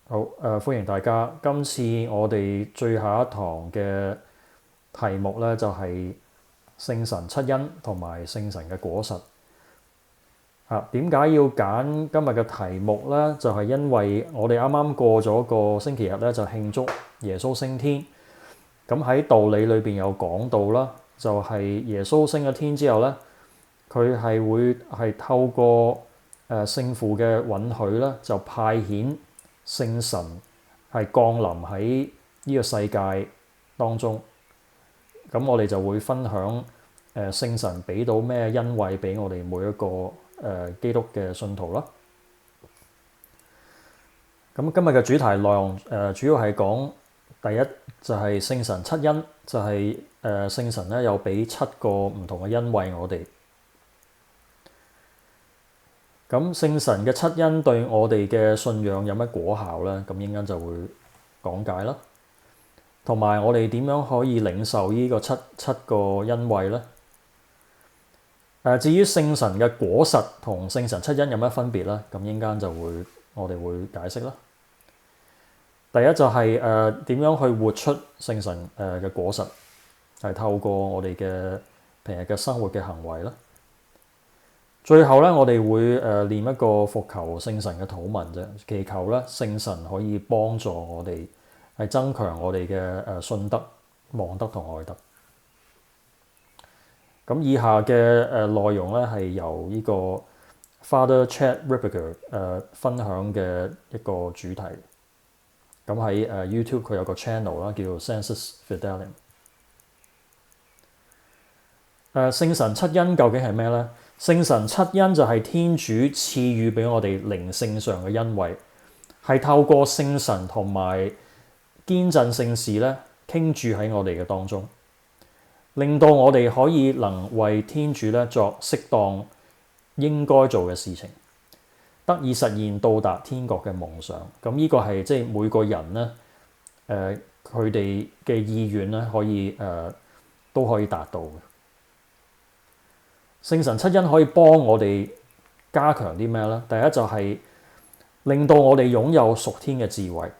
好，歡迎大家。今次我哋最後一堂嘅題目咧，就係聖神七恩同埋聖神嘅果實。點解要揀今日嘅題目咧？就係因為我哋啱啱過咗個星期日咧，就慶祝耶穌升天。咁喺道理裏邊有講到啦，就係耶穌升咗天之後咧，佢係會係透過聖父嘅允許咧，就派遣聖神係降臨喺呢個世界當中。咁我哋就會分享聖神俾到咩恩惠俾我哋每一個基督嘅信徒啦。咁今日嘅主題內容主要係講第一就係聖神七恩，就係聖神咧有俾7個唔同嘅恩惠我哋。咁聖神嘅七恩對我哋嘅信仰有乜果效咧？咁應該就會講解啦，同埋我哋點樣可以領受呢個七個恩惠咧？至於聖神嘅果實同聖神七恩有乜分別咧？咁應該就會我哋會解釋啦。第一就係點樣去活出聖神嘅果實，係透過我哋嘅平日嘅生活嘅行為啦。最後咧，我哋會念一個復求聖神嘅禱文啫，祈求咧聖神可以幫助我哋係增強我哋嘅信德、望德同愛德。咁以下嘅內容咧係由呢個 Father Chad Ripperger 分享嘅一個主題。咁喺YouTube 佢有個 channel 啦，叫做 Sensus Fidelium。聖神七恩究竟係咩咧？聖神七恩就係天主賜予俾我哋靈性上嘅恩惠，係透過聖神同埋堅振聖事咧傾注喺我哋嘅當中，令到我哋可以能為天主咧作適當應該做嘅事情，得以實現到達天國嘅夢想。咁呢個係即係每個人咧佢哋嘅意願咧可以都可以達到嘅。聖神七恩可以幫我哋加強啲咩咧？第一就係令到我哋擁有屬天嘅智慧，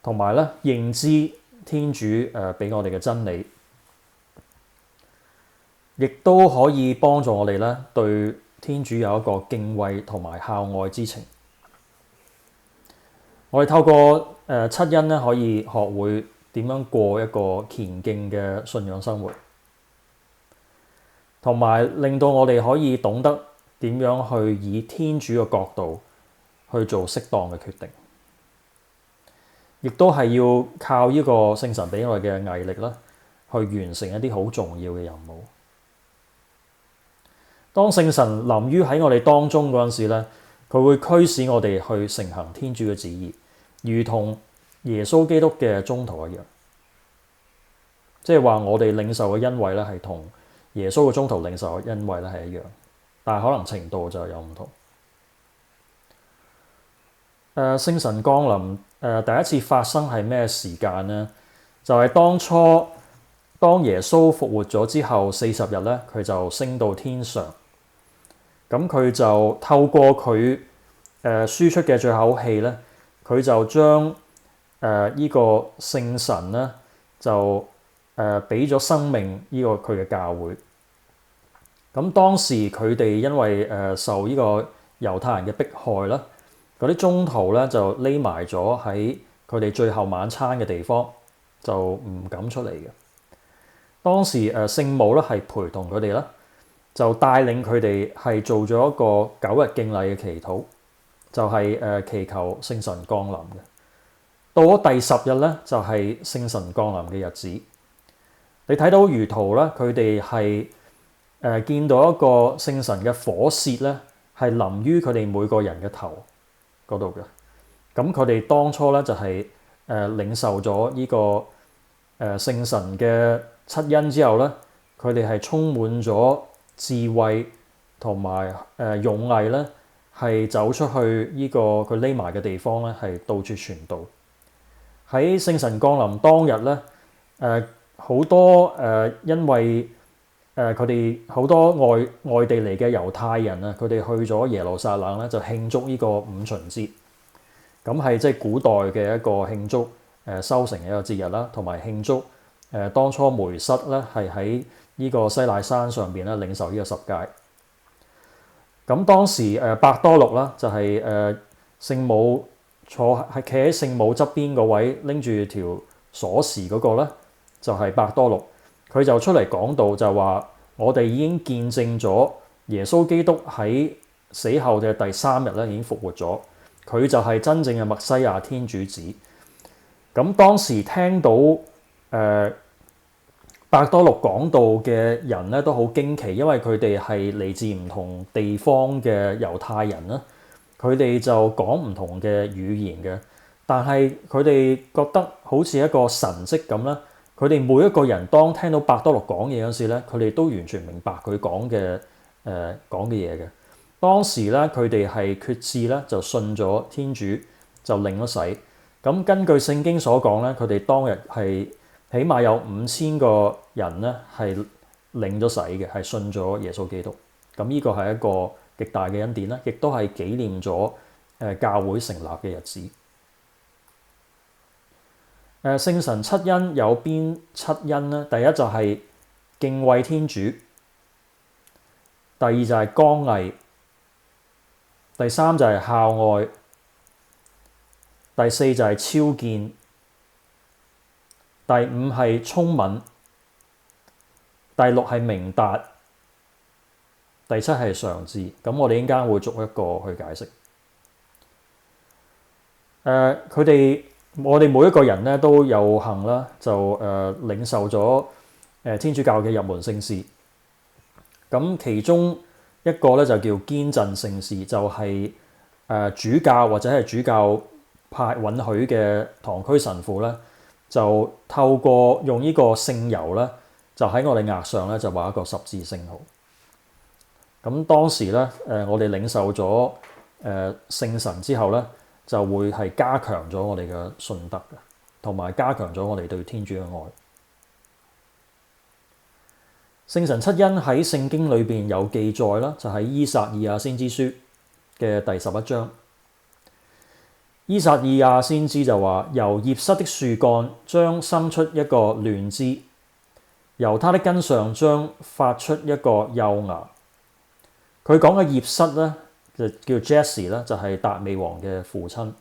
同埋咧認知天主俾我哋嘅真理，亦都可以幫助我哋咧對天主有一個敬畏同埋孝愛之情。我哋透過七恩咧，可以學會點樣過一個虔敬嘅信仰生活，同埋令到我哋可以懂得點樣去以天主嘅角度去做適當嘅決定，亦都係要靠呢個聖神俾我哋嘅毅力啦，去完成一啲好重要嘅任務。當聖神臨於喺我哋當中嗰陣時咧，佢會驅使我哋去承行天主嘅旨意，如同耶穌基督嘅宗徒一樣。即係話我哋領受嘅恩惠咧，係同耶穌嘅宗徒領受嘅恩惠咧係一樣，但係可能程度就有唔同。聖神降臨第一次發生係咩時間呢？就係當耶穌復活咗之後40日咧，佢就升到天上。咁佢就透過佢輸出嘅最後氣咧，佢就將呢個聖神咧就俾咗生命呢個佢嘅教會。咁當時佢哋因為受呢個猶太人嘅迫害啦，嗰啲宗徒咧就匿埋咗喺佢哋最後晚餐嘅地方，就唔敢出嚟嘅。當時聖母咧係陪同佢哋啦，就帶領佢哋係做咗一個9日敬禮嘅祈禱，就係祈求聖神降臨嘅。到咗第10日咧，就係聖神降臨嘅日子。你睇到輿圖咧，佢哋係見到一個聖神嘅火舌咧，係臨於佢哋每個人嘅頭嗰度嘅。咁佢哋當初咧就係領受咗呢個聖神嘅七恩之後咧，佢哋係充滿咗智慧同埋勇毅咧，係走出去呢個佢匿埋嘅地方咧，係到處傳道。喺聖神降臨當日咧，好多因為佢哋好多外地嚟嘅猶太人啊，佢哋去咗耶路撒冷咧，就慶祝呢個五旬節。咁係即係古代嘅一個慶祝收成嘅一個節日啦，同埋慶祝當初梅瑟咧係喺呢個西乃山上邊咧領受呢個十誡。咁當時伯多祿啦就係聖母係企喺聖母側邊嗰位拎住條鎖匙嗰個咧，就係伯多祿。佢就出嚟講道，就話我哋已經見證咗耶穌基督喺死後嘅第3日咧已經復活咗，佢就係真正嘅默西亞天主子。咁當時聽到伯多祿講道嘅人咧都好驚奇，因為佢哋係嚟自唔同地方嘅猶太人啦，佢哋就講唔同嘅語言嘅，但係佢哋覺得好似一個神蹟咁啦。佢哋每一個人當聽到伯多祿講嘢嗰時咧，佢哋都完全明白佢講嘅嘢嘅。當時咧，佢哋係決志咧，就信咗天主，就領咗洗。咁根據聖經所講咧，佢哋當日係起碼有5000個人咧係領咗洗嘅，係信咗耶穌基督。咁呢個係一個極大嘅恩典啦，亦都係紀念咗教會成立嘅日子。聖神七恩有邊七恩呢？第一就係敬畏天主，第二就係剛毅，第三就係孝愛，第四就係超見，第五係聰敏，第六係明達，第七係常治。咁我哋陣間會逐一個去解釋。我哋每一個人咧都有幸啦，就領受咗天主教嘅入門聖事。咁其中一個咧就叫堅振聖事，就係主教或者係主教派允許嘅堂區神父咧，就透過用呢個聖油咧，就喺我哋額上咧就畫一個十字聖號。咁當時咧我哋領受咗聖神之後咧，就會係加強咗我哋嘅信德嘅，同埋加強咗我哋對天主嘅愛。聖神七恩喺聖經裏邊有記載啦，就喺依撒意亞先知書嘅第11章。依撒意亞先知就話：由葉瑟的樹幹將生出一個嫩枝，由他的根上將發出一個幼芽。佢講嘅葉瑟咧，就叫 Jesse 啦，就係達味王嘅父親。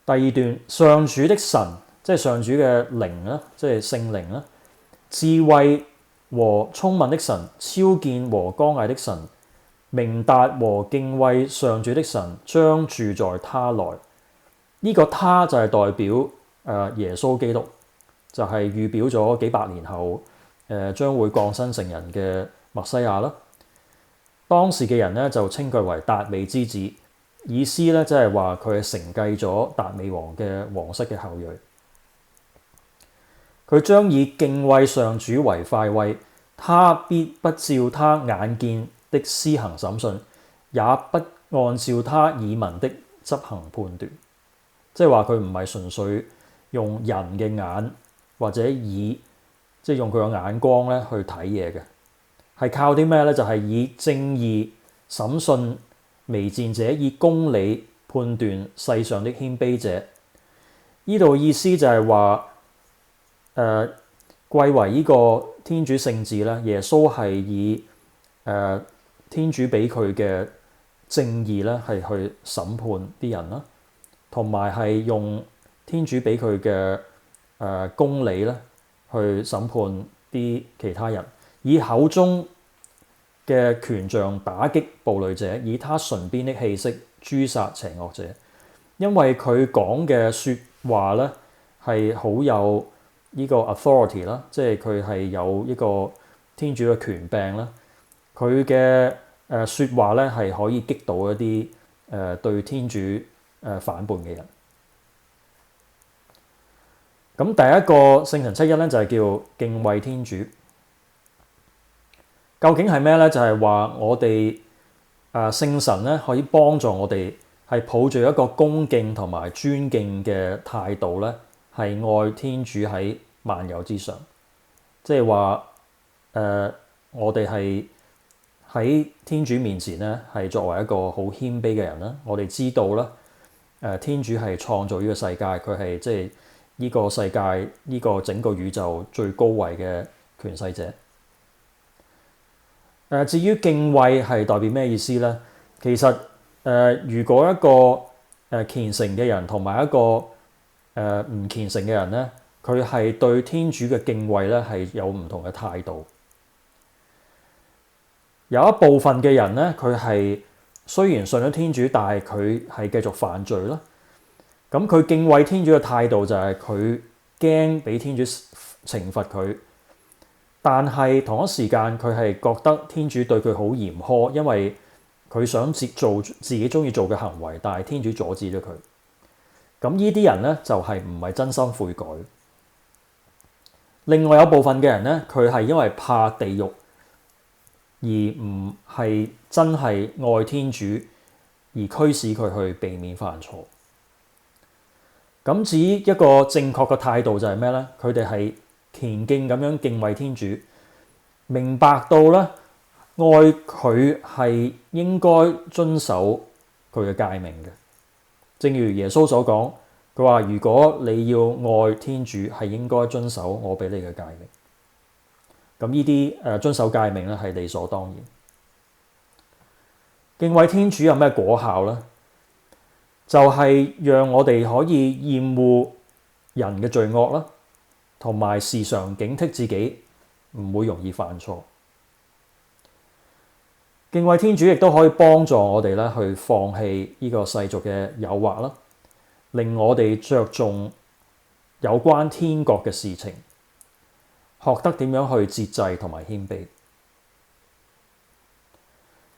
第二段，上主的神，即係上主嘅靈啦，即係聖靈啦，智慧和聰敏的神，超見和剛毅的神，明達和敬畏上主的神，將住在他內。呢、這個他就係代表耶穌基督，就係預表咗幾百年後將會降生成人嘅默西亞啦。當時嘅人咧就稱佢為達味之子，意思咧即係話佢係承繼咗達味王嘅皇室嘅後裔。佢將以敬畏上主為快慰，他必不照他眼見的施行審訊，也不按照他耳聞的執行判斷。即係話佢唔係純粹用人嘅眼或者即係用佢嘅眼光咧去睇嘢嘅。係靠啲咩咧？就係以正義審訊微賤者，以公理判斷世上的謙卑者。呢度意思就係話，貴為呢個天主聖子咧，耶穌係以天主俾佢嘅正義咧，係去審判啲人啦，同埋係用天主俾佢嘅公理咧，去審判啲其他人。以口中嘅權杖打擊暴戾者，以他唇邊的氣息誅殺邪惡者。因為佢講嘅説話咧係好有呢個 authority 啦，即係佢係有呢個天主嘅權柄啦。佢嘅説話咧係可以擊倒一啲對天主反叛嘅人。咁第一個聖神七恩咧就係叫敬畏天主。究竟係咩咧？就係話我哋聖神咧可以幫助我哋係抱住一個恭敬同埋尊敬嘅態度咧，係愛天主喺萬有之上。即係話我哋係喺天主面前咧係作為一個好謙卑嘅人啦。我哋知道啦，天主係創造呢個世界，佢係即係呢個世界呢個整個宇宙最高位嘅權勢者。至於敬畏係代表咩意思咧？其實如果一個虔誠嘅人同埋一個唔虔誠嘅人咧，佢係對天主嘅敬畏咧係有唔同嘅態度。有一部分嘅人咧，佢係雖然信咗天主，但係佢係繼續犯罪啦。咁佢敬畏天主嘅態度就係佢驚俾天主懲罰佢，但係同一時間佢係覺得天主對佢好嚴苛，因為佢想做自己中意做嘅行為，但係天主阻止咗佢。咁呢啲人咧就係唔係真心悔改。另外有部分嘅人咧，佢係因為怕地獄，而唔係真係愛天主，而驅使佢去避免犯錯。咁至於一個正確嘅態度就係咩咧？佢哋係虔敬咁樣敬畏天主，明白到咧愛佢係應該遵守佢嘅誡命嘅。正如耶穌所講，佢話：如果你要愛天主，係應該遵守我俾你嘅誡命。咁呢啲遵守誡命咧係理所當然。敬畏天主有咩果效咧？就係讓我哋可以厭惡人嘅罪惡啦，同埋時常警惕自己唔會容易犯錯。敬畏天主亦都可以幫助我哋咧去放棄呢個世俗嘅誘惑啦，令我哋着重有關天國嘅事情，學得點樣去節制同埋謙卑。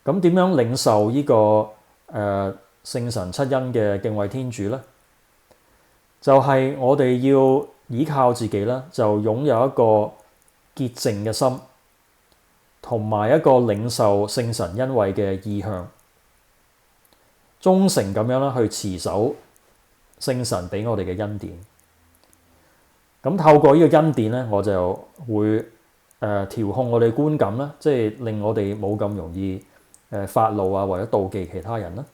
咁點樣領受呢個聖神七恩嘅敬畏天主咧？就係我哋要依靠自己啦，就擁有一個潔淨嘅心，同埋一個領受聖神恩惠嘅意向，忠誠咁樣啦去持守聖神俾我哋嘅恩典。咁透過呢個恩典咧，我就會調控我哋觀感啦，即係令我哋冇咁容易發怒啊，或者妒忌其他人啦。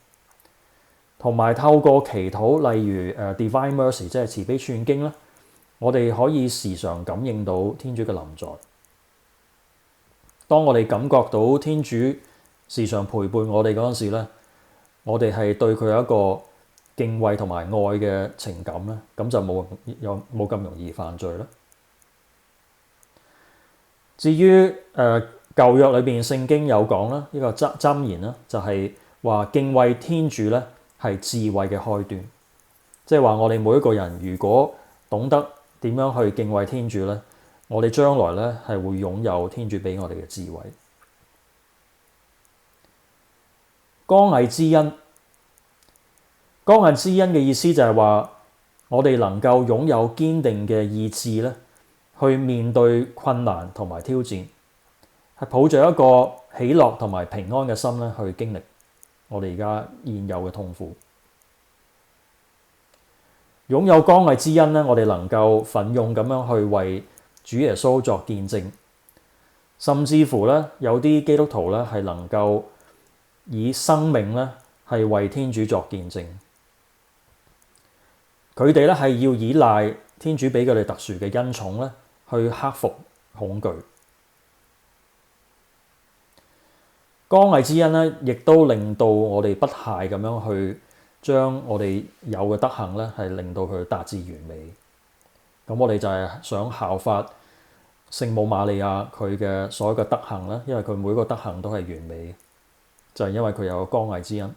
同埋透過祈禱，例如Divine Mercy，即係慈悲串經啦，我哋可以時常感應到天主嘅臨在。當我哋感覺到天主時常陪伴我哋嗰陣時咧，我哋係對佢有一個敬畏同埋愛嘅情感咧，咁就冇咁容易犯罪啦。至於舊約裏邊聖經有講啦，呢個箴言啦，就係話敬畏天主咧係智慧嘅開端，即係話我哋每一個人如果懂得點樣去敬畏天主咧，我哋將來咧係會擁有天主俾我哋嘅智慧。剛毅之恩，剛毅之恩嘅意思就係話我哋能夠擁有堅定嘅意志咧，去面對困難同埋挑戰，係抱着一個喜樂同埋平安嘅心咧去經歷我哋而家現有嘅痛苦。擁有剛毅之恩咧，我哋能夠奮勇咁樣去為主耶穌作見證，甚至乎咧有啲基督徒咧係能夠以生命咧係為天主作見證。佢哋咧係要依賴天主俾佢哋特殊嘅恩寵咧，去克服恐懼。剛毅之恩咧，亦都令到我哋不懈咁樣去將我哋有嘅德行咧，係令到佢達至完美。咁我哋就係想效法聖母瑪利亞佢嘅所有嘅德行啦，因為佢每一個德行都係完美，就係因為佢有剛毅之恩。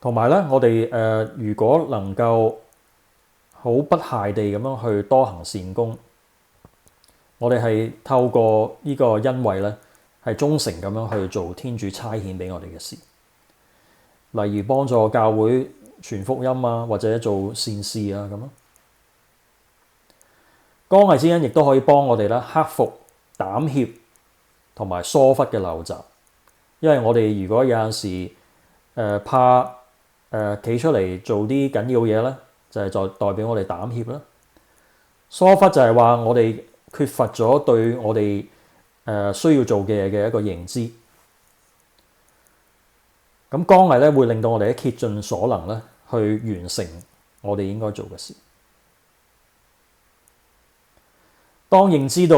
同埋咧，我哋如果能夠好不懈地咁樣去多行善功，我哋係透過呢個恩惠咧，係忠誠咁樣去做天主差遣俾我哋嘅事，例如幫助教會傳福音啊，或者做善事啊咁咯。剛毅之恩亦都可以幫我哋咧克服膽怯同埋疏忽嘅陋習，因為我哋如果有陣時怕企出嚟做啲緊要嘢咧，就係代表我哋膽怯啦。疏忽就係話我哋缺乏咗對我哋需要做嘅嘢嘅一個認知。咁剛毅咧會令到我哋竭盡所能咧去完成我哋應該做嘅事。當認知到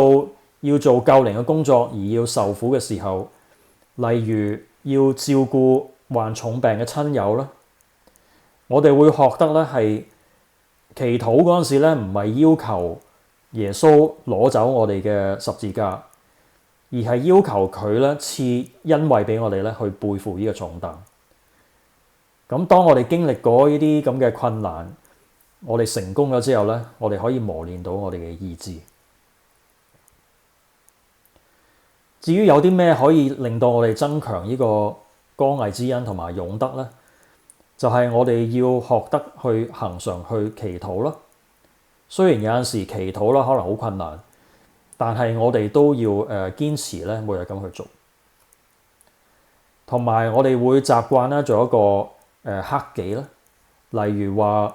要做救靈嘅工作而要受苦嘅時候，例如要照顧患重病嘅親友啦，我哋會學得咧係祈禱嗰陣時咧，唔係要求耶穌攞走我哋嘅十字架，而係要求佢咧賜恩惠俾我哋咧去背負呢個重擔。咁當我哋經歷過呢啲咁嘅困難，我哋成功咗之後咧，我哋可以磨練到我哋嘅意志。至於有啲咩可以令到我哋增強呢個剛毅之恩同埋勇德咧，就係我哋要學得去恆常去祈禱啦。雖然有陣時祈禱啦可能好困難，但係我哋都要堅持咧每日咁去做。同埋我哋會習慣咧做一個克己啦，例如話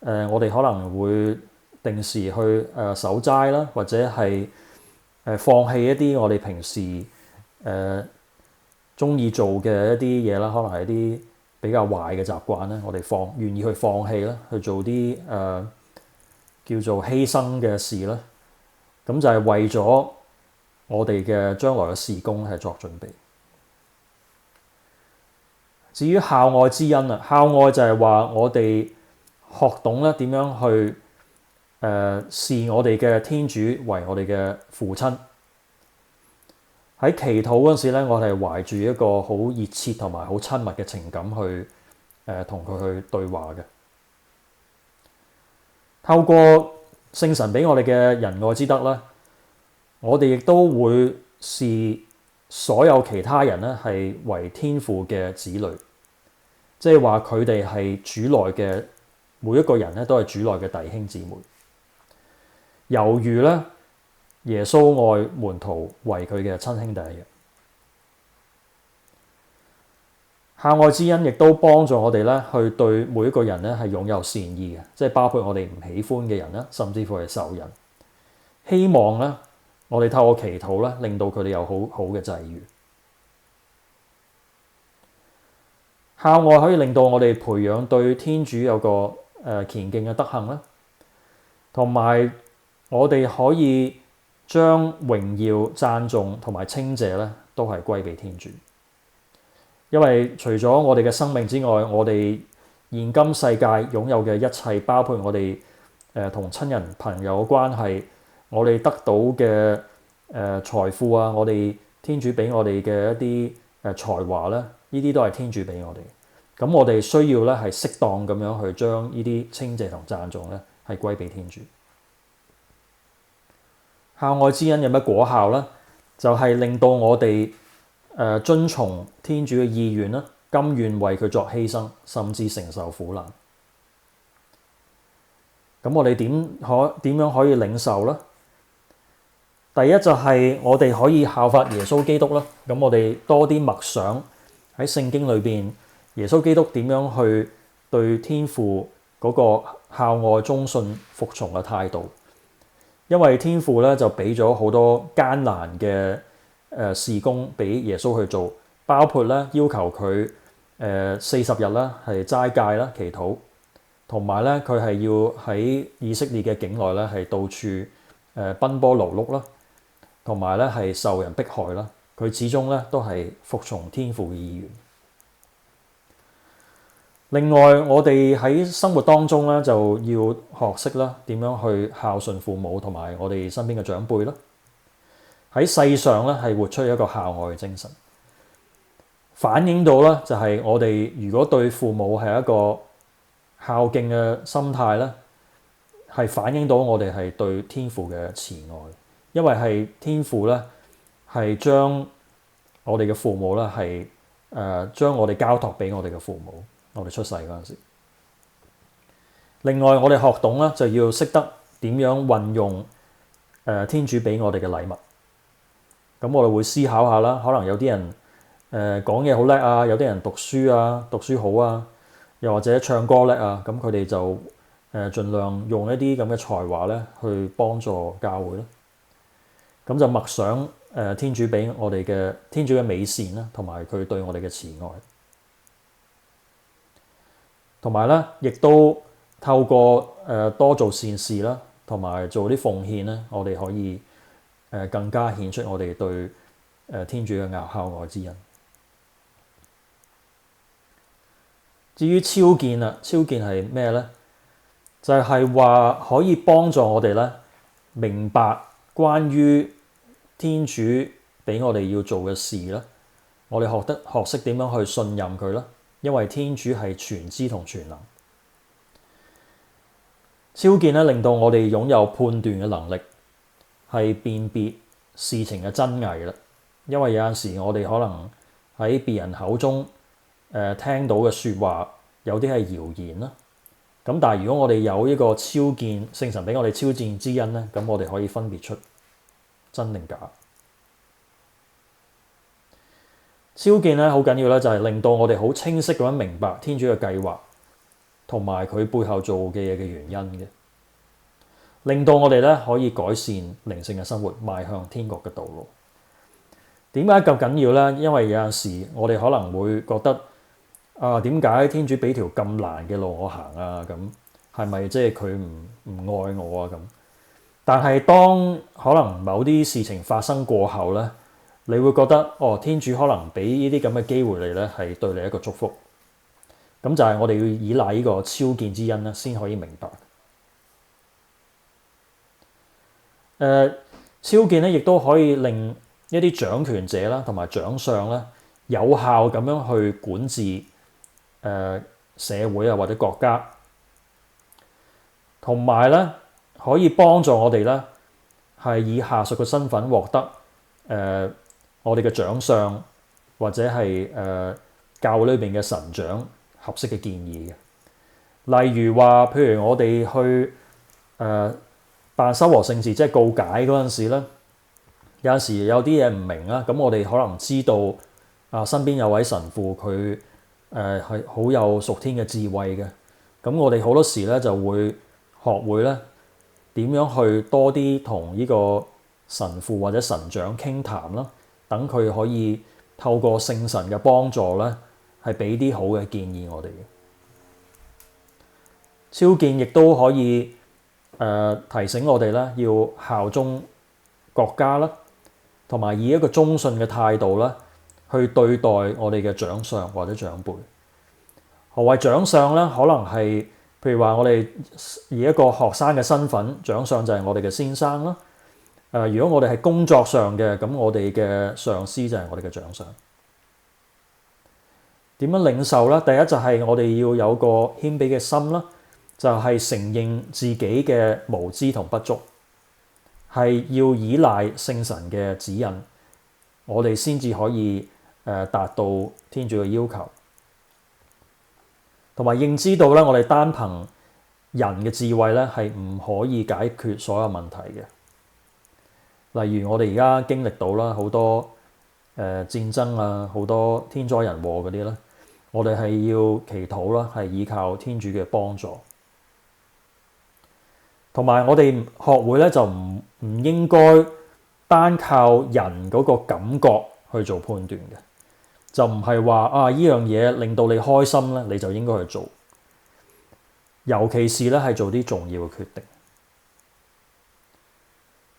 我哋可能會定時去守齋啦，或者係放棄一啲我哋平時鍾意做嘅一啲嘢啦，可能係一啲比較壞嘅習慣咧，我哋願意去放棄啦，去做啲叫做犧牲嘅事啦。咁就係為咗我哋嘅將來嘅事工係作準備。至於孝愛之恩啊，孝愛就係話我哋學懂咧點樣去視我哋嘅天主為我哋嘅父親。喺祈禱嗰陣時咧，我哋係懷住一個好熱切同埋好親密嘅情感去同佢去對話嘅。透過聖神俾我哋嘅仁愛之德咧，我哋亦都會視所有其他人咧係為天父嘅子女，即係話佢哋係主內嘅每一個人咧都係主內嘅弟兄姊妹。猶如咧耶穌愛門徒為佢嘅親兄弟一樣。孝愛之恩亦都幫助我哋咧去對每一個人咧係擁有善意嘅，即係包括我哋唔喜歡嘅人啦，甚至乎係仇人。希望咧我哋透過祈禱咧，令到佢哋有好好嘅際遇。孝愛可以令到我哋培養對天主有個虔敬嘅德行啦，同埋我哋可以將榮耀、讚頌同埋稱謝咧，都係歸俾天主。因為除咗我哋嘅生命之外，我哋現今世界擁有嘅一切，包括我哋同親人朋友嘅關係，我哋得到嘅財富啊，我哋天主俾我哋嘅一啲才華咧，呢啲都係天主俾我哋。咁我哋需要咧係適當咁樣去將呢啲稱謝同讚頌咧係歸俾天主。孝愛之恩有乜果效咧？就係令到我哋遵從天主嘅意願啦，甘願為佢作犧牲，甚至承受苦難。咁我哋點樣可以領受咧？第一就係我哋可以效法耶穌基督啦。咁我哋多啲默想喺聖經裏邊，耶穌基督點樣去對天父嗰個孝愛、忠信、服從嘅態度。因為天父咧就俾咗好多艱難嘅事工俾耶穌去做，包括咧要求佢40日啦係齋戒啦祈禱，同埋咧佢係要喺以色列嘅境內咧係到處奔波勞碌啦，同埋咧係受人迫害啦，佢始終咧都係服從天父嘅意願。另外，我哋喺生活當中咧就要學識啦點樣去孝順父母同埋我哋身邊嘅長輩啦。喺世上咧係活出一個孝愛嘅精神，反映到咧就係我哋如果對父母係一個孝敬嘅心態咧，係反映到我哋係對天父嘅慈愛，因為係天父咧係將我哋嘅父母咧係將我哋交託俾我哋嘅父母。我哋出世嗰陣時，另外我哋學懂咧就要識得點樣運用天主俾我哋嘅禮物。咁我哋會思考下啦，可能有啲人講嘢好叻啊，有啲人讀書好啊，又或者唱歌叻啊，咁佢哋就盡量用一啲咁嘅才華咧去幫助教會啦。咁就默想天主俾我哋嘅天主嘅美善啦，同埋佢對我哋嘅慈愛，同埋咧亦都透過多做善事啦，同埋做啲奉獻咧，我哋可以更加顯出我哋對天主嘅孝愛之恩。至於超見啦，超見係咩咧？就係話可以幫助我哋咧明白關於天主俾我哋要做嘅事啦，我哋學識點樣去信任佢啦，因為天主係全知同全能。超見咧令到我哋擁有判斷嘅能力，係辨別事情嘅真偽啦。因為有陣時我哋可能喺別人口中聽到嘅説話有啲係謠言啦。咁但係如果我哋有呢個超見，聖神俾我哋超見之恩咧，咁我哋可以分別出真定假。超見咧好緊要咧，就係令到我哋好清晰咁樣明白天主嘅計劃同埋佢背後做嘅嘢嘅原因嘅，令到我哋咧可以改善靈性嘅生活，邁向天國嘅道路。點解咁緊要咧？因為有陣時我哋可能會覺得點解天主俾條咁難嘅路我行啊？咁係咪即係佢唔愛我啊？咁但係當可能某啲事情發生過後咧，你會覺得天主可能俾呢啲咁嘅機會你咧，係對你一個祝福。咁就係我哋要依賴呢個超見之恩咧，先可以明白。超見咧，亦都可以令一啲掌權者啦，同埋長相咧，有效咁樣去管治社會啊或者國家，同埋咧可以幫助我哋咧係以下屬嘅身份獲得我哋嘅長相或者係教會裏邊嘅神長合適嘅建議嘅。例如話，譬如我哋去辦修和聖事，即係告解嗰陣時咧，有陣時有啲嘢唔明啦，咁我哋可能知道身邊有位神父佢係好有屬天嘅智慧嘅，咁我哋好多時咧就會學會咧點樣去多啲同呢個神父或者神長傾談啦，等佢可以透過聖神嘅幫助咧，係俾啲好嘅建議我哋嘅。超見亦都可以提醒我哋咧要效忠國家啦，同埋以一個忠信嘅態度咧去對待我哋嘅長上或者長輩。何謂長上咧？可能係譬如話我哋以一個學生嘅身份，長上就係我哋嘅先生啦。如果我哋係工作上嘅，咁我哋嘅上司就係我哋嘅長上。點樣領受咧？第一就係我哋要有個謙卑嘅心啦，就係承認自己嘅無知同不足，係要依賴聖神嘅指引，我哋先至可以達到天主嘅要求，同埋認知到咧，我哋單憑人嘅智慧咧係唔可以解決所有問題嘅。例如我哋而家經歷到啦，好多戰爭啊，好多天災人禍嗰啲咧，我哋係要祈禱啦，係依靠天主嘅幫助。同埋我哋學會咧就唔應該單靠人嗰個感覺去做判斷嘅，就唔係話依樣嘢令到你開心咧，你就應該去做。尤其是咧係做啲重要嘅決定。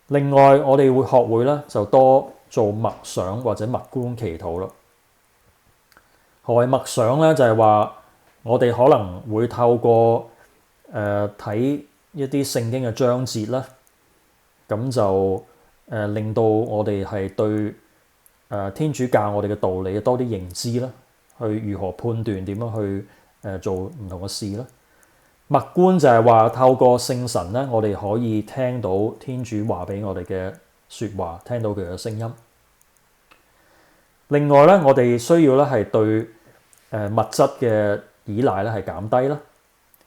另外我哋會學會咧就多做默想或者默觀祈禱咯。何謂默想咧？就係話我哋可能會透過睇一啲聖經嘅章節啦，咁就令到我哋係對天主教我哋嘅道理多啲認知啦，去如何判斷點樣去做唔同嘅事啦。默觀就係話透過聖神咧，我哋可以聽到天主話俾我哋嘅説話，聽到佢嘅聲音。另外咧，我哋需要咧係對物質嘅依賴咧係減低啦，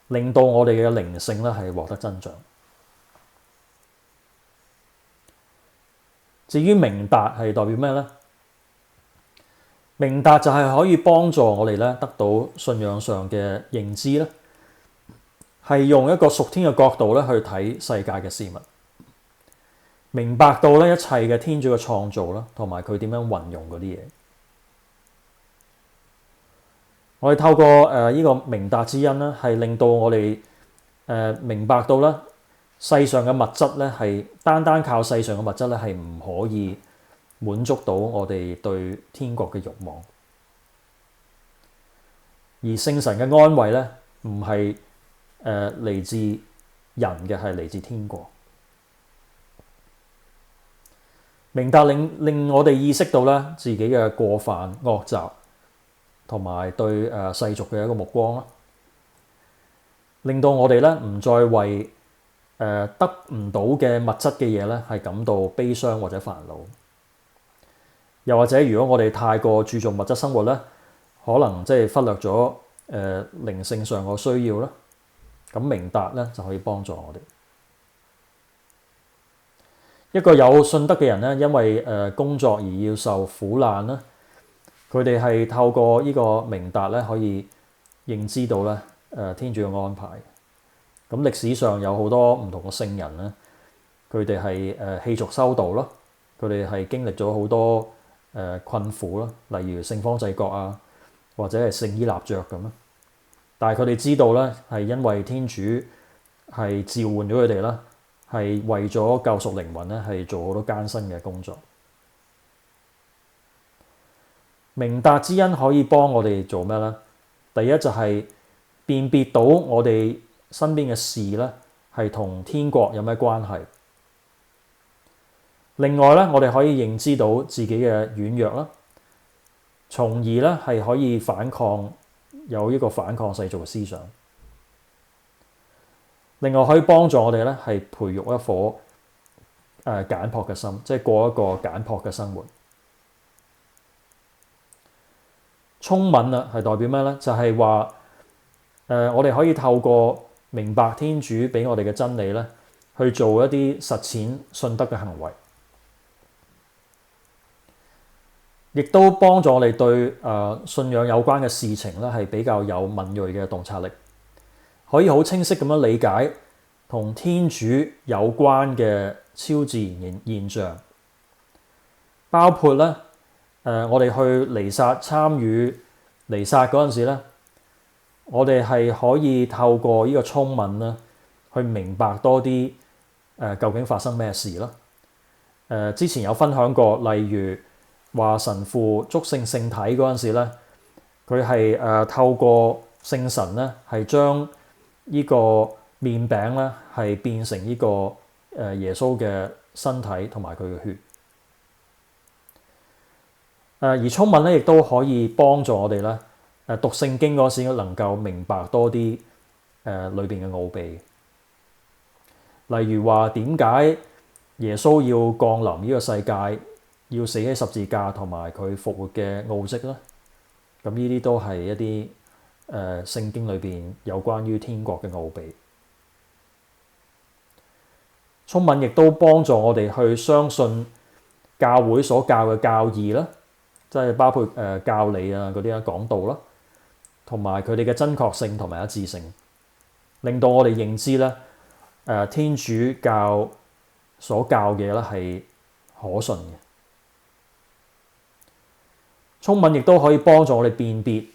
令到我哋嘅靈性咧係獲得增長。至於明達係代表咩咧？明達就係可以幫助我哋咧得到信仰上嘅認知咧，係用一個屬天嘅角度咧去睇世界嘅事物。明白到咧一切嘅天主嘅創造啦，同埋佢點樣運用嗰啲嘢。我哋透過呢個明達之恩啦，係令到我哋明白到咧世上嘅物質咧係單靠世上嘅物質咧係唔可以滿足到我哋對天國嘅慾望，而聖神嘅安慰咧唔係嚟自人嘅，係嚟自天國。明達令我哋意識到咧自己嘅過犯惡習，同埋對世俗嘅一個目光啦，令到我哋咧唔再為得唔到嘅物質嘅嘢咧係感到悲傷或者煩惱。又或者如果我哋太過注重物質生活咧，可能即係忽略咗靈性上嘅需要啦。咁明達咧就可以幫助我哋。一個有信德嘅人咧，因為工作而要受苦難啦，佢哋係透過呢個明達咧，可以認知到咧天主嘅安排。咁歷史上有好多唔同嘅聖人咧，佢哋係棄俗修道咯，佢哋係經歷咗好多困苦咯，例如聖方濟各啊，或者係聖依納爵咁啦。但係佢哋知道咧，係因為天主係召喚咗佢哋啦，係為咗救贖靈魂咧，係做好多艱辛嘅工作。明達之恩可以幫我哋做咩咧？第一就係辨別到我哋身邊嘅事咧，係同天國有咩關係。另外咧，我哋可以認知到自己嘅軟弱啦，從而咧係可以有呢個反抗世俗嘅思想。另外可以幫助我哋咧係培育一顆簡樸嘅心，即係過一個簡樸嘅生活。聰敏啊，係代表咩咧？就係話我哋可以透過明白天主俾我哋嘅真理咧，去做一啲實踐信德嘅行為，亦都幫助我哋對信仰有關嘅事情咧係比較有敏銳嘅洞察力，可以好清晰咁樣理解同天主有關嘅超自然現象，包括咧我哋去彌撒參與彌撒嗰陣時咧，我哋係可以透過呢個聰敏啦，去明白多啲究竟發生咩事啦。之前有分享過，例如話神父祝聖聖體嗰陣時咧，佢係透過聖神咧係將呢個麵餅咧係變成呢個耶穌嘅身體同埋佢嘅血。而聰敏咧亦都可以幫助我哋咧讀聖經嗰時能夠明白多啲裏邊嘅奧秘。例如話點解耶穌要降臨呢個世界，要死喺十字架同埋佢復活嘅奧蹟咧？咁呢啲都係一啲聖經裏邊有關於天國嘅奧秘。聰敏亦都幫助我哋去相信教會所教嘅教義啦，即係包括教理啊嗰啲啊講道啦，同埋佢哋嘅真確性同埋一致性，令到我哋認知咧天主教所教嘅咧係可信嘅。聰敏亦都可以幫助我哋辨別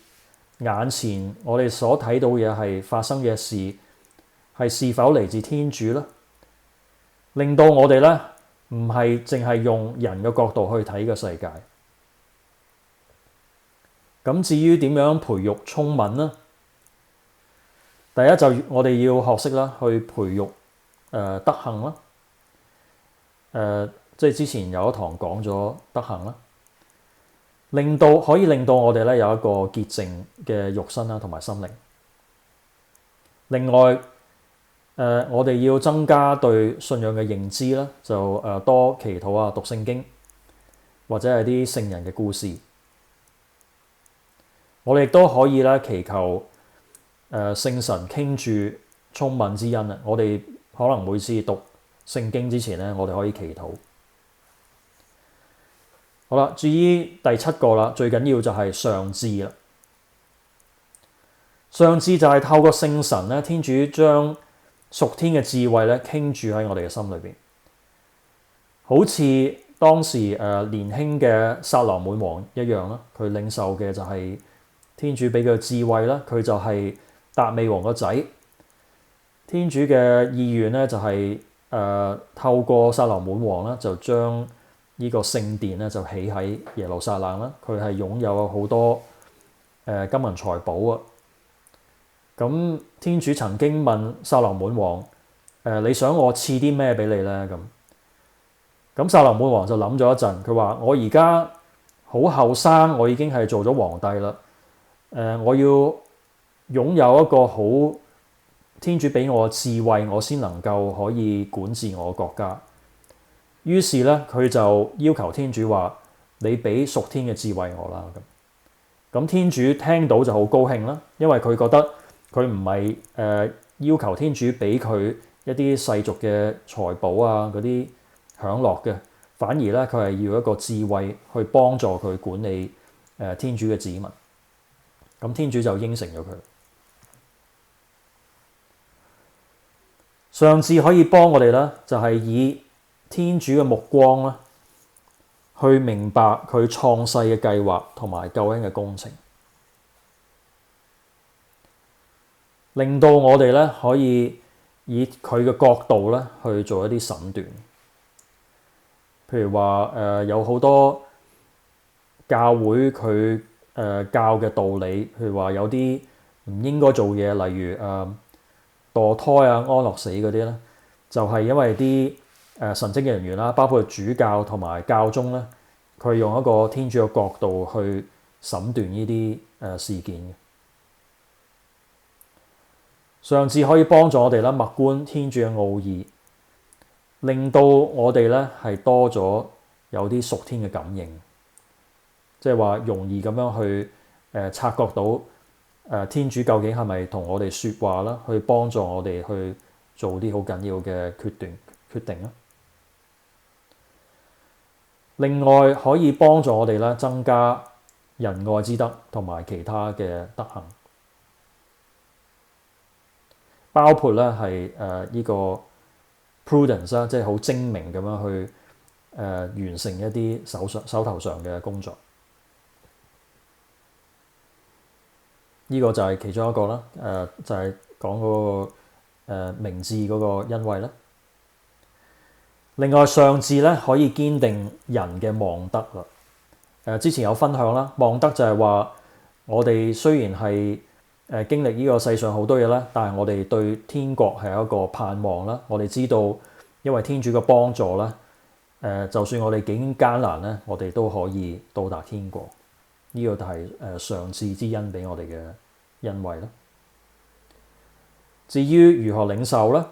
眼前我哋所睇到嘅係發生嘅事係是否嚟自天主啦，令到我哋咧唔係淨係用人嘅角度去睇個世界。咁至於點樣培育聰敏呢？第一就我哋要學識啦，去培育德行啦。即係之前有一堂講咗德行啦，可以令到我哋咧有一個潔淨嘅肉身啦，同埋心靈。另外我哋要增加對信仰嘅認知啦，就多祈禱啊、讀聖經，或者係啲聖人嘅故事。我哋亦都可以咧祈求聖神傾注聰敏之恩啊！我哋可能每次讀聖經之前咧，我哋可以祈禱。好啦，至於第7個啦，最緊要就係上智啦。上智就係透過聖神咧，天主將屬天嘅智慧咧傾注喺我哋嘅心裏邊。好似當時年輕嘅撒羅滿王一樣啦，佢領受嘅就係天主俾佢智慧啦，佢就係達味王個仔。天主嘅意願咧就係透過撒羅滿王啦，就將呢個聖殿咧就起喺耶路撒冷啦。佢係擁有好多金銀財寶啊。咁天主曾經問撒羅滿王：你想我賜啲咩俾你咧？咁撒羅滿王就諗咗一陣，佢話：我而家好後生，我已經係做咗皇帝啦。我要擁有一個好天主俾我嘅智慧，我先能夠可以管治我嘅國家。於是咧，佢就要求天主話：你俾屬天嘅智慧我啦。咁天主聽到就好高興啦，因為佢覺得佢唔係要求天主俾佢一啲世俗嘅財寶啊，嗰啲享樂嘅，反而咧佢係要一個智慧去幫助佢管理天主嘅子民。咁天主就應承咗佢。上智可以幫我哋咧，就係以天主嘅目光啦，去明白佢創世嘅計劃同埋救恩嘅工程，令到我哋咧可以以佢嘅角度咧去做一啲審斷。譬如話有好多教會佢教嘅道理，譬如話有啲唔應該做嘢，例如墮胎啊、安樂死嗰啲咧，就係因為啲神職嘅人員啦，包括主教同埋教宗咧，佢用一個天主嘅角度去審斷呢啲事件嘅。上智可以幫助我哋啦，默觀天主嘅奧義，令到我哋咧係多咗有啲屬天嘅感應，即係話容易咁樣去察覺到天主究竟係咪同我哋説話啦，去幫助我哋去做啲好緊要嘅決定啦。另外可以幫助我哋咧增加仁愛之德同埋其他嘅德行，包括咧係呢個 prudence 啦，即係好精明咁樣去完成一啲手頭上嘅工作。呢個就係其中一個啦，就係講嗰個明智嗰個恩惠啦。另外上智咧可以堅定人嘅望德啦。之前有分享啦，望德就係話我哋雖然係經歷呢個世上好多嘢啦，但係我哋對天國係有一個盼望啦。我哋知道因為天主嘅幫助啦，就算我哋幾艱難咧，我哋都可以到達天國。呢個就係上智之恩俾我哋嘅恩惠啦。至於如何領受咧，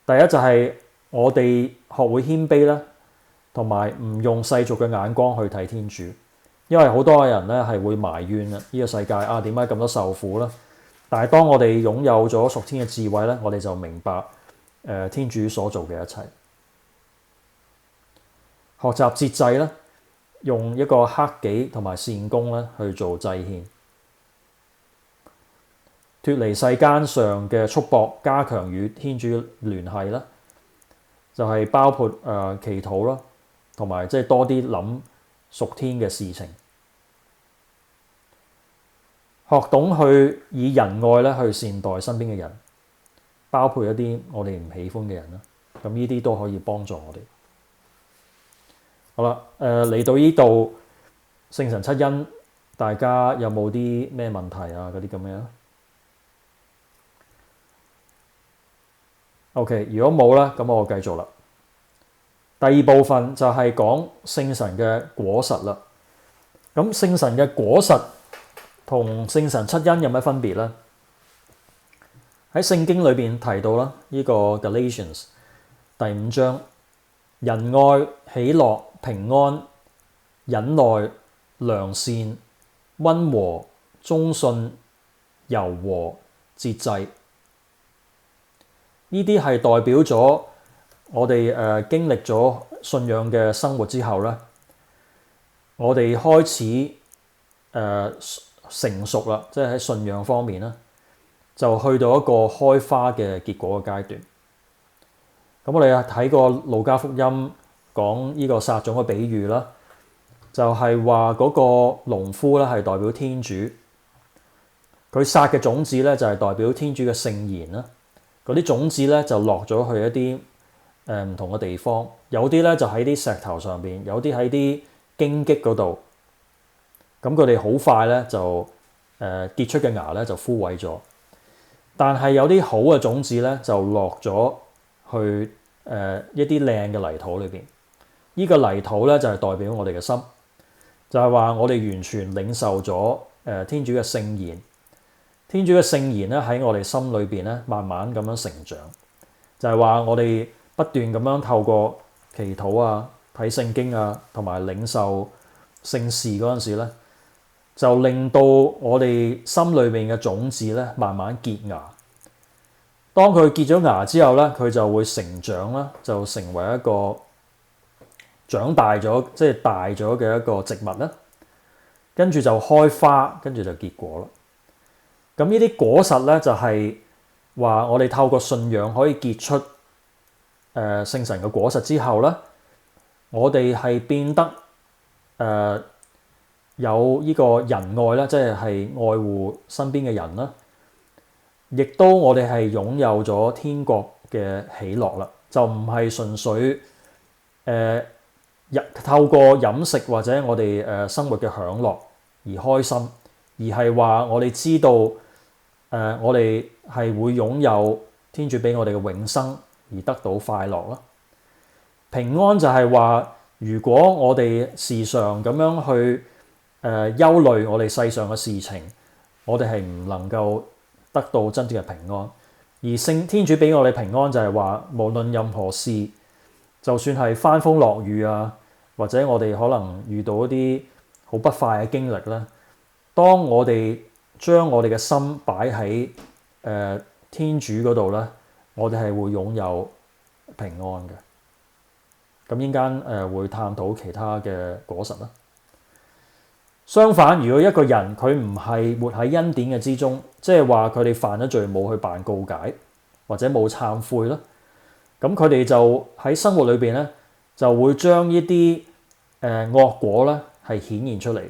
第一就係我哋學會謙卑啦，同埋唔用世俗嘅眼光去睇天主，因為好多人咧係會埋怨呢個世界點解咁多受苦啦。但係當我哋擁有咗屬天嘅智慧咧，我哋就明白天主所做嘅一切。學習節制啦，用一個克己同埋善功咧去做祭獻，脫離世間上嘅束縛，加強與天主聯繫啦，就係包括祈禱啦，同埋即係多啲諗屬天嘅事情，學懂去以仁愛咧去善待身邊嘅人，包括一啲我哋唔喜歡嘅人啦。咁呢啲都可以幫助我哋。好啦，嚟到呢度聖神七恩，大家有冇啲咩問題啊？嗰啲咁樣？OK， 如果冇咧，咁我繼續啦。第二部分就係講聖神嘅果實啦。咁聖神嘅果實同聖神七恩有咩分別咧？喺聖經裏邊提到啦，呢個 Galatians 第5章，仁愛、喜樂、平安、忍耐、良善、溫和、忠信、柔和、節制，呢啲係代表咗我哋經歷咗信仰嘅生活之後咧，我哋開始成熟啦，即係喺信仰方面咧，就去到一個開花嘅結果嘅階段。咁我哋睇過路加福音講呢個撒種嘅比喻啦，就係話嗰個農夫咧係代表天主，佢撒嘅種子咧就係代表天主嘅聖言啦。嗰啲種子咧就落咗去一啲唔同嘅地方，有啲咧就喺啲石頭上邊，有啲喺啲荊棘嗰度。咁佢哋好快咧就結出嘅芽咧就枯萎咗。但係有啲好嘅種子咧就落咗去一啲靚嘅泥土裏邊。呢個泥土咧就係代表我哋嘅心，就係話我哋完全領受咗天主嘅聖言。天主嘅聖言咧喺我哋心裏邊咧慢慢咁樣成長，就係話我哋不斷咁樣透過祈禱啊、睇聖經啊同埋領受聖事嗰陣時咧，就令到我哋心裏面嘅種子咧慢慢結芽。當佢結咗芽之後咧，佢就會成長啦，就成為一個長大咗，即係大咗嘅一個植物啦。跟住就開花，跟住就結果啦。咁呢啲果實咧就係話我哋透過信仰可以結出聖神嘅果實之後咧，我哋係變得有呢個仁愛啦，即係愛護身邊嘅人啦，亦都我哋係擁有咗天國嘅喜樂啦，就唔係純粹透過飲食或者我哋生活嘅享樂而開心，而係話我哋知道我哋係會擁有天主俾我哋嘅永生而得到快樂啦。平安就係話，如果我哋時常咁樣去憂慮我哋世上嘅事情，我哋係唔能夠得到真正嘅平安。而聖天主俾我哋平安就係話，無論任何事，就算係翻風落雨啊，或者我哋可能遇到一啲好不快嘅經歷咧，當我哋將我哋嘅心擺喺天主嗰度咧，我哋係會擁有平安嘅。咁陣間會探討其他嘅果實啦。相反，如果一個人佢唔係活喺恩典嘅之中，即係話佢哋犯咗罪冇去辦告解或者冇懺悔啦，咁佢哋就喺生活裏邊咧就會將呢啲惡果咧係顯現出嚟。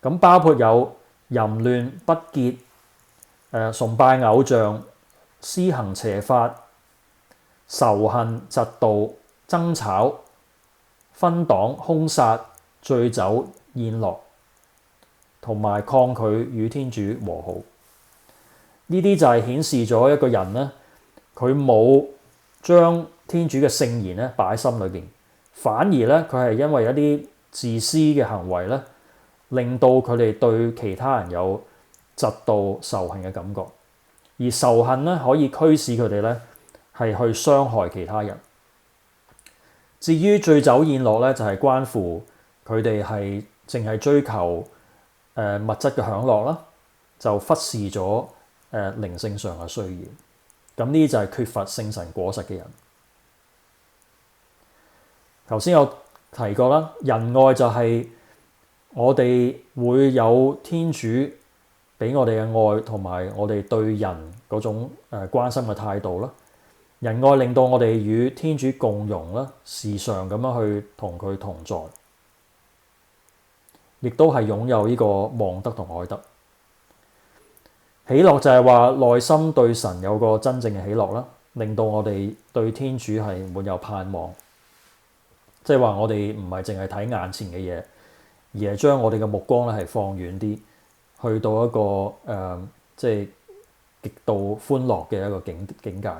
咁包括有淫亂、不潔、崇拜偶像、施行邪法、仇恨、嫉妒、爭吵、分黨、兇殺、醉酒、宴樂，同埋抗拒與天主和好。呢啲就係顯示咗一個人咧，佢冇將天主嘅聖言咧擺喺心裏邊，反而咧佢係因為一啲自私嘅行為咧，令到佢哋對其他人有嫉妒仇恨嘅感覺，而仇恨咧可以驅使佢哋咧係去傷害其他人。至於醉酒宴樂咧，就係關乎佢哋係淨係追求物質嘅享樂啦，就忽視咗靈性上嘅需要。咁呢就係缺乏聖神果實嘅人。頭先有提過啦，仁愛就係我哋會有天主俾我哋嘅愛，同埋我哋對人嗰種關心嘅態度啦。仁愛令到我哋與天主共融啦，時常咁樣去同佢同在，亦都係擁有呢個望德同愛德。喜樂就係話內心對神有個真正嘅喜樂啦，令到我哋對天主係滿有盼望。即係話我哋唔係淨係睇眼前嘅嘢，而係將我哋嘅目光咧係放遠啲，去到一個即係極度歡樂嘅一個境界。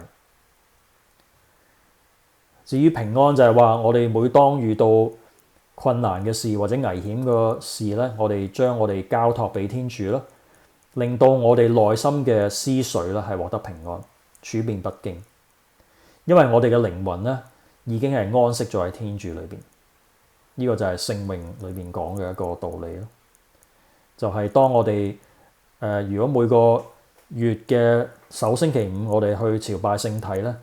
至於平安就係話我哋每當遇到困難嘅事或者危險嘅事咧，我哋將我哋交託俾天主啦，令到我哋內心嘅思緒咧係獲得平安，處變不驚。因為我哋嘅靈魂咧已經係安息咗喺天主裏邊。呢個就係聖詠裏邊講嘅一個道理咯。就係當我哋如果每個月嘅首星期五我哋去朝拜聖體咧，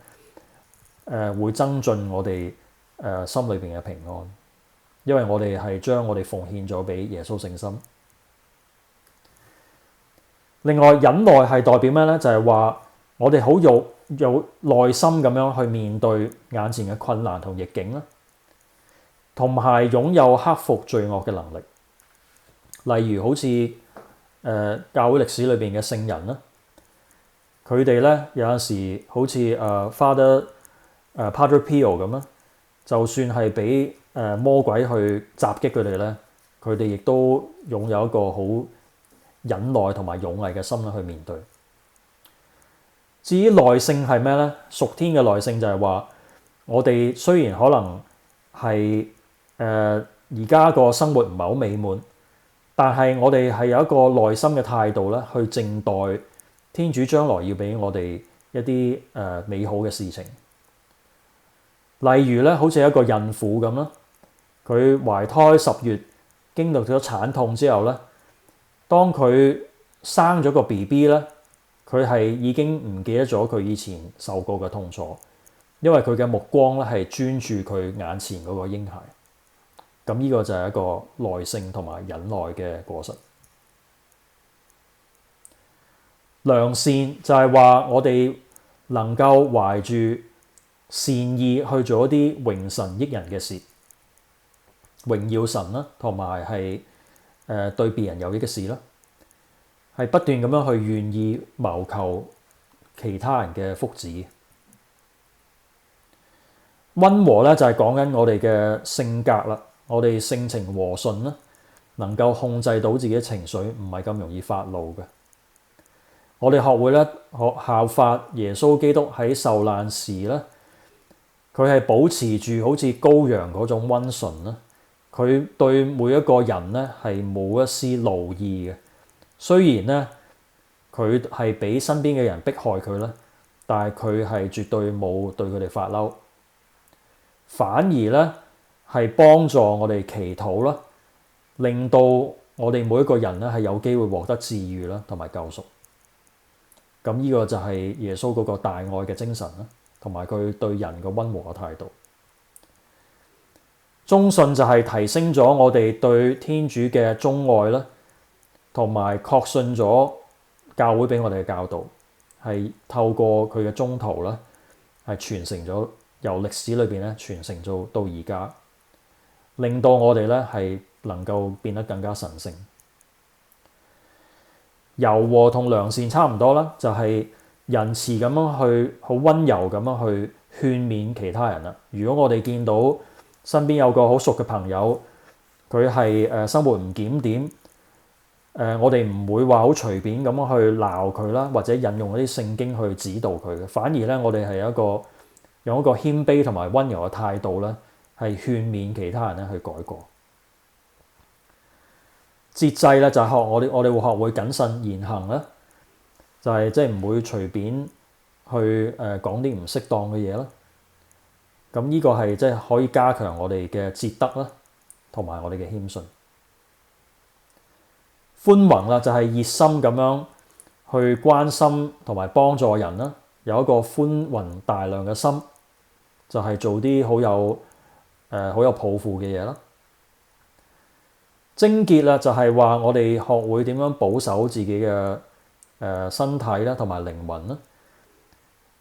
會增進我哋心裏邊嘅平安，因為我哋係將我哋奉獻咗俾耶穌聖心。另外忍耐係代表咩咧？就係話我哋好有耐心咁樣去面對眼前嘅困難同逆境啦，同埋擁有克服罪惡嘅能力。例如好似教會歷史裏邊嘅聖人啦，佢哋咧有陣時好似Padre Pio 咁啦，就算係俾魔鬼去襲擊佢哋咧，佢哋亦都擁有一個好忍耐同埋勇毅嘅心去面對。至於耐性係咩咧？屬天嘅耐性就係話，我哋雖然可能係而家個生活唔係好美滿，但係我哋係有一個耐心嘅態度咧，去靜待天主將來要俾我哋一啲美好嘅事情。例如咧，好似一個孕婦咁啦，佢懷胎10月經歷咗產痛之後咧，當佢生咗個 BB 咧，佢係已經唔記得咗佢以前受過嘅痛楚，因為佢嘅目光咧係專注佢眼前嗰個嬰孩。咁呢個就係一個耐性同埋忍耐嘅果實。良善就係話我哋能夠懷住善意去做一啲榮神益人嘅事，榮耀神啦，同埋係對別人有益嘅事啦，係不斷咁樣去願意謀求其他人嘅福祉。溫和咧就係講緊我哋嘅性格啦，我哋性情和順啦，能夠控制到自己嘅情緒，唔係咁容易發怒嘅。我哋學會咧效法耶穌基督喺受難時咧，佢係保持住好似羔羊嗰種溫順啦。佢對每一個人咧係冇一絲怒意嘅。雖然咧佢係俾身邊嘅人迫害佢啦，但係佢係絕對冇對佢哋發嬲，反而咧係幫助我哋祈禱啦，令到我哋每一個人咧係有機會獲得治癒啦，同埋救贖。咁呢個就係耶穌嗰個大愛嘅精神啦，同埋佢對人嘅溫和嘅態度。忠信就係提升咗我哋對天主嘅忠愛啦，同埋確信咗教會俾我哋嘅教導，係透過佢嘅宗徒啦，係傳承咗由歷史裏邊咧傳承到而家，令到我哋咧係能夠變得更加神聖。柔和同良善差唔多啦，就係仁慈咁樣去好溫柔咁樣去勸勉其他人啦。如果我哋見到身邊有個好熟嘅朋友，佢係生活唔檢點，我哋唔會話好隨便咁樣去鬧佢啦，或者引用一啲聖經去指導佢嘅，反而咧我哋係用一個謙卑同埋溫柔嘅態度咧，係勸勉其他人咧去改過。節制咧就係我哋會學會謹慎言行啦，就係即係唔會隨便去講啲唔適當嘅嘢啦。咁呢個係即係可以加強我哋嘅節德啦，同埋我哋嘅謙遜。寬宏啦就係熱心咁樣去關心同埋幫助人啦，有一個寬宏大量嘅心，就係做啲好有抱負嘅嘢啦。貞潔啦，就係話我哋學會點樣保守自己嘅身體啦，同埋靈魂啦。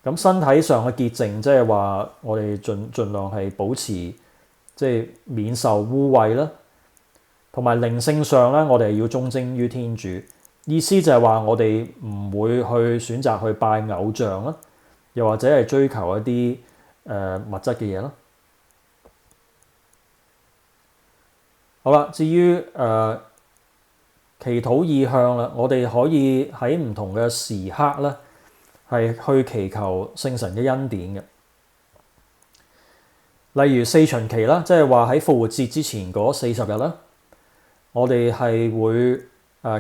咁身體上嘅潔淨，即係話我哋盡量係保持即係免受污穢啦。同埋靈性上咧，我哋要忠貞於天主。意思就係話我哋唔會去選擇去拜偶像啦，又或者係追求一啲物質嘅嘢啦。好啦，至於祈禱意向啦，我哋可以喺唔同嘅時刻咧，係去祈求聖神嘅恩典嘅。例如四旬期啦，即係話喺復活節之前嗰40日啦，我哋係會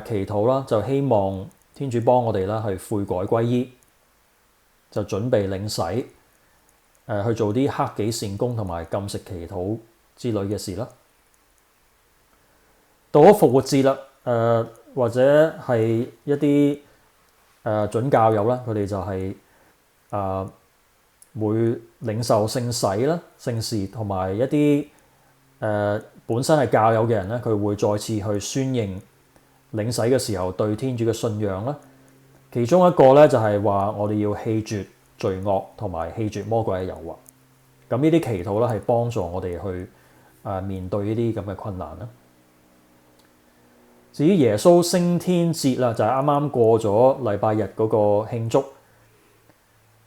祈禱啦，就希望天主幫我哋啦，去悔改歸依，就準備領洗，去做啲克己善功同埋禁食祈禱之類嘅事啦。到咗復活節啦，或者係一啲準教友啦，佢哋就係會領受聖洗啦、聖事，同埋一啲本身係教友嘅人咧，佢會再次去宣認領洗嘅時候對天主嘅信仰啦。其中一個咧就係話我哋要棄絕罪惡同埋棄絕魔鬼嘅誘惑。咁呢啲祈禱咧係幫助我哋去面對呢啲咁嘅困難啦。至於耶穌升天節啦，就係啱啱過咗禮拜日嗰個慶祝，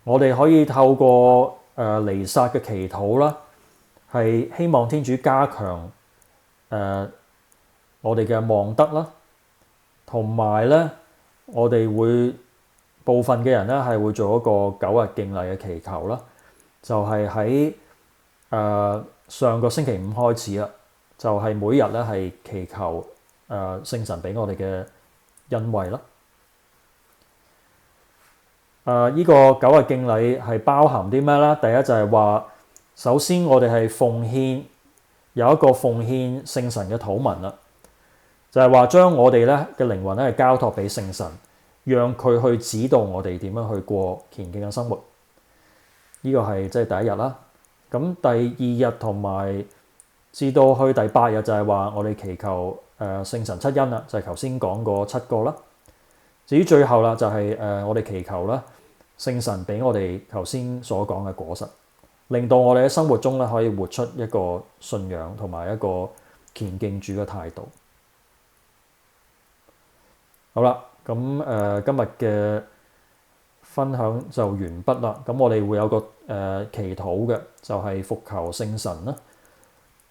我哋可以透過彌撒嘅祈禱啦，係希望天主加強我哋嘅望德啦，同埋咧我哋會部分嘅人咧係會做一個9日敬禮嘅祈求啦，就係喺上個星期五開始啦，就係每日咧係祈求聖神俾我哋嘅恩惠啦。呢個9日敬禮係包含啲咩咧？第一就係話，首先我哋係奉獻，有一個奉獻聖神嘅禱文啦，就係話將我哋咧嘅靈魂咧係交託俾聖神，讓佢去指導我哋點樣去過虔敬嘅生活。呢個係即係第一日啦。咁第二日同埋至到去第8日就係話我哋祈求聖神七恩啦，就係頭先講過7個啦。至於最後啦，就係我哋祈求啦，聖神俾我哋頭先所講嘅果實，令到我哋喺生活中咧可以活出一個信仰同埋一個虔敬主嘅態度。好啦，咁今日嘅分享就完畢啦。咁我哋會有個祈禱嘅，就係伏求聖神啦。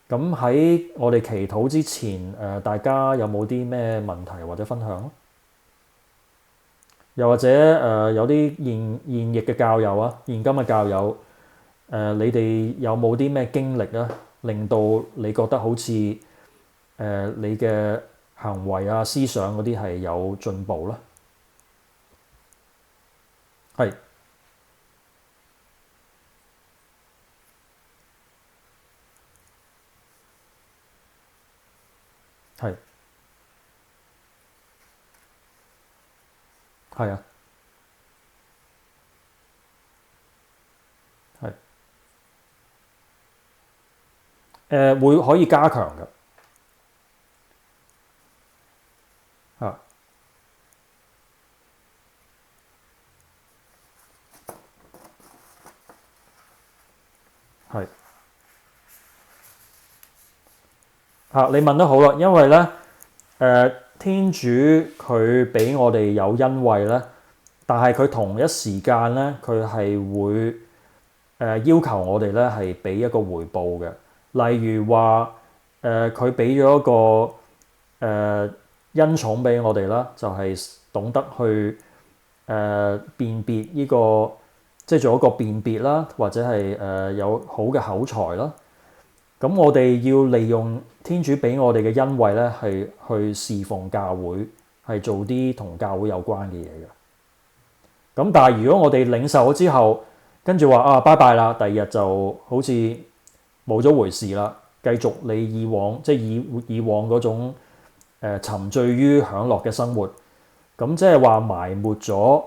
咁喺我哋祈禱之前，大家有冇啲咩問題或者分享？又或者有啲現役嘅教友啊，現今嘅教友，你哋有冇啲咩經歷啊，令到你覺得好似你嘅行為啊、思想嗰啲係有進步啦？係係係啊，係會可以加強嘅嚇，係嚇，你問得好啦，因為咧天主佢俾我哋有恩惠咧，但係佢同一時間咧，佢係會要求我哋咧係俾一個回報嘅。例如話佢俾咗一個恩寵俾我哋啦，就係懂得去辨別呢個，即係做一個辨別啦，或者係有好嘅口才啦。咁我哋要利用天主俾我哋嘅恩惠咧，係去侍奉教會，係做啲同教會有關嘅嘢嘅。咁但係如果我哋領受咗之後，跟住話拜拜啦，第二日就好似冇咗回事啦，繼續你以往即係以往嗰種沉醉於享樂嘅生活，咁即係話埋沒咗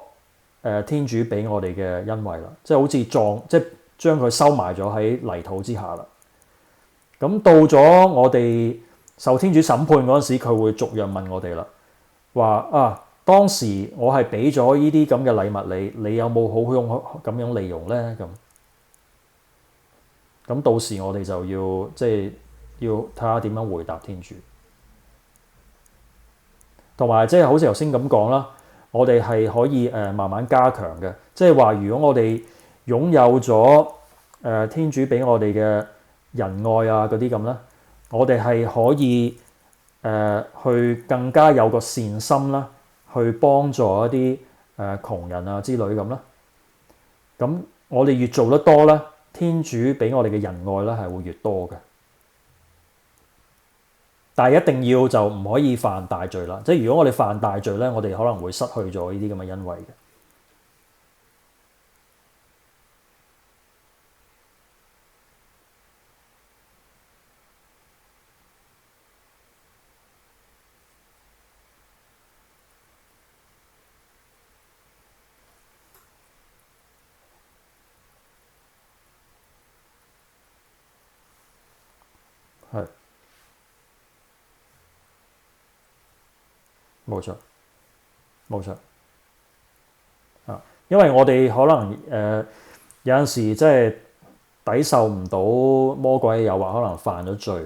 天主俾我哋嘅恩惠啦，即係好似即係將佢收埋咗喺泥土之下啦。咁到咗我哋受天主審判嗰陣時，佢會逐樣問我哋啦，話當時我係俾咗呢啲咁嘅禮物你有冇好用咁樣利用咧？咁到時我哋就要即係要睇下點樣回答天主，同埋即係好似頭先咁講啦，我哋係可以慢慢加強嘅，即係話如果我哋擁有咗天主俾我哋嘅仁愛啊嗰啲咁啦，我哋係可以去更加有個善心啦，去幫助一啲窮人啊之類咁啦。咁我哋越做得多咧，天主俾我哋嘅仁愛咧係會越多嘅。但係一定要就唔可以犯大罪啦。即係如果我哋犯大罪咧，我哋可能會失去咗呢啲咁嘅恩惠嘅。係，冇錯，冇錯。因為我哋可能有陣時即係抵受唔到魔鬼嘅誘惑，可能犯咗罪。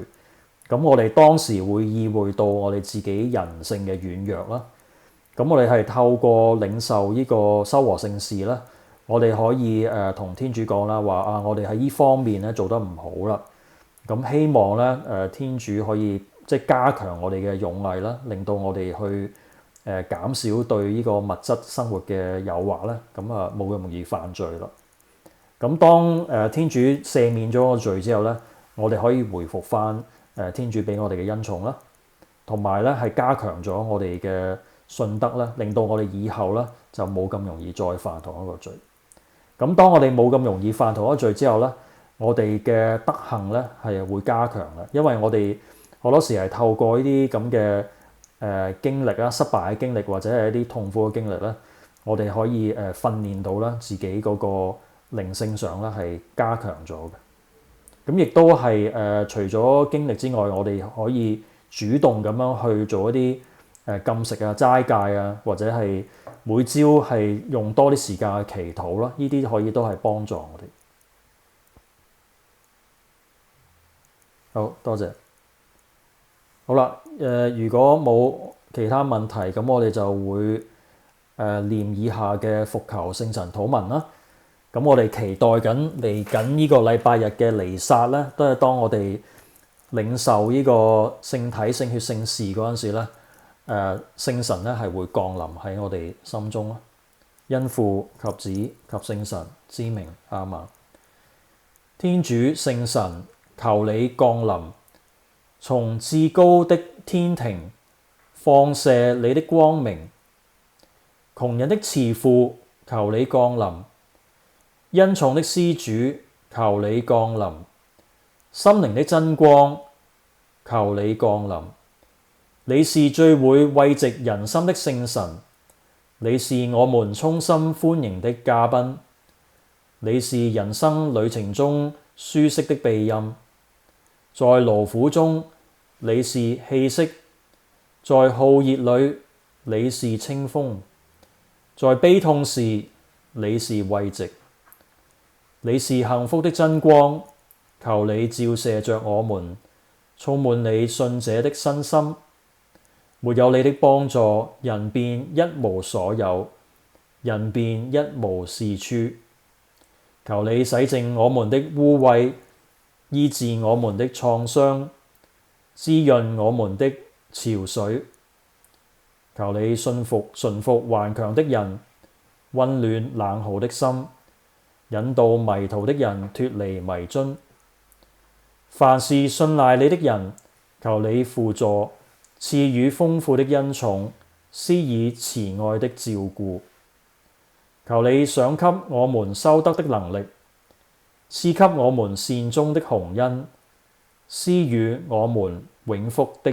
咁我哋當時會意會到我哋自己人性嘅軟弱啦。咁我哋係透過領受呢個修和聖事啦，我哋可以同天主講啦，話啊，我哋喺呢方面咧做得唔好啦。咁希望咧天主可以即係加強我哋嘅勇毅啦，令到我哋去減少對呢個物質生活嘅誘惑咧，咁啊冇咁容易犯罪啦。咁當天主赦免咗個罪之後咧，我哋可以回復翻天主俾我哋嘅恩寵啦，同埋咧係加強咗我哋嘅信德啦，令到我哋以後咧就冇咁容易再犯同一個罪。咁當我哋冇咁容易犯同一個罪之後咧，我哋嘅德行咧係會加強嘅，因為我哋好多時係透過呢啲咁嘅經歷啦、失敗嘅經歷或者係一啲痛苦嘅經歷咧，我哋可以訓練到啦自己嗰個靈性上咧係加強咗嘅。咁亦都係除咗經歷之外，我哋可以主動咁樣去做一啲禁食啊、齋戒啊，或者係每朝係用多啲時間去祈禱啦。呢啲可以都係幫助我哋。好多謝。好啦，如果冇其他問題，咁我哋就會念以下嘅復求聖神禱文啦。咁我哋期待緊嚟緊呢個禮拜日嘅彌撒咧，都係當我哋領受呢個聖體聖血聖事嗰陣時咧，聖神咧係會降臨喺我哋心中咯。因父及子及聖神之名，阿們。天主聖神，求你降臨，從至高的天庭放射你的光明，窮人的慈父，求你降臨。恩寵的施主，求你降臨；心靈的真光，求你降臨。你是最會慰藉人心的聖神，你是我們衷心歡迎的嘉賓，你是人生旅程中舒適的庇蔭，在勞苦中你是氣息，在酷熱裏你是清風，在悲痛時你是慰藉。你是幸福的真光，求你照射着我們，充滿你信者的身心。沒有你的幫助，人便一無所有，人便一無是處。求你洗淨我們的污穢，醫治我們的創傷，滋潤我們的潮水。求你馴服頑強的人，溫暖冷酷的心，引導迷途的人脫離迷津。凡是信賴你的人，求你輔助，賜予豐富的恩寵，施以慈愛的照顧。求你賞給我們修德的能力，賜給我們善終的鴻恩，施予我們永福的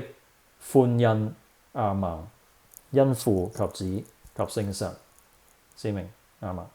歡欣。阿們。因父及子及聖神之名。阿們。